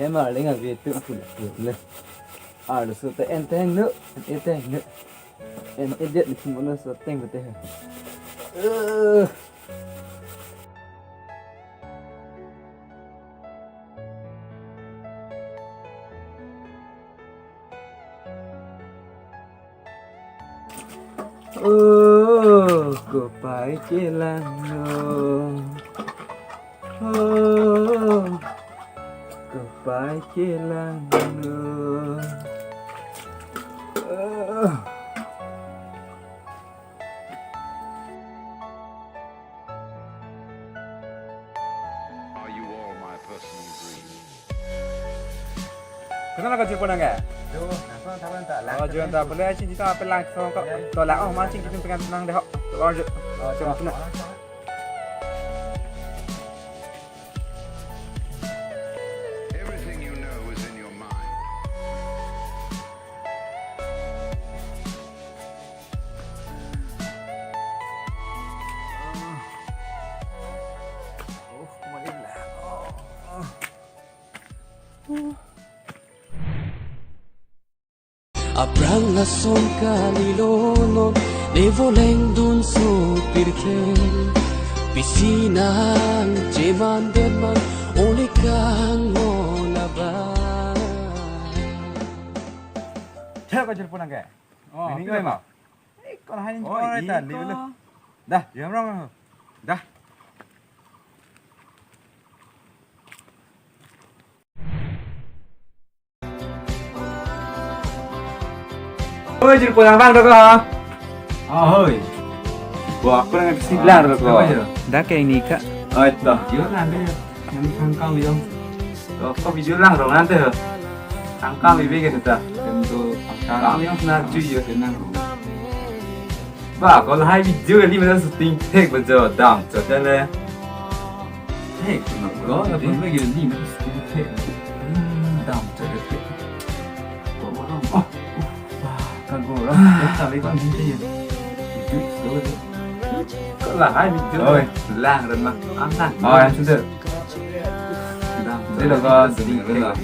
mà lấy ngà về tự phụ lên được số tay em tay nữa em điện thì muốn nó số tay của tay có phải chỉ là có phải chỉ là Kenapa kau jumpa nangga? Jual tak boleh cing kita apa lang so kau tolak macam kita tengah tenang deh. Lanjut. Coba tenang. Everything you know is in your mind. Aprang asom kalilonon Nevoleng dun so pirken Pisinang ceman demang Olikang olabay Siapa kau jumpa nangga? Ini kau mau? Kau hanya jumpa orang tadi dulu. Dah, jangan orang. Dah. Ôi, chỉ của thằng Vang được không? Ôi. Gua aku dengan kesimpulan được kok. Dah kayak ini kak. Itu. Video nanti. Yang tangkal video. Kok video lang dong nanti. Tangkal lebih gitu dah. Untuk kamu yang pernah cuy ya tenang. Bah, kalau hai video ini mana syuting take betul dam, betul le. Take, kalau apa lagi ini mana syuting take. Dam, betul. Oh. Kan gua orang tak lấy con gì vậy? Có là hai mình chưa? Ôi, lang rồi mà, ăn ăn. Rồi, xin được. Đây là có gì nữa rồi?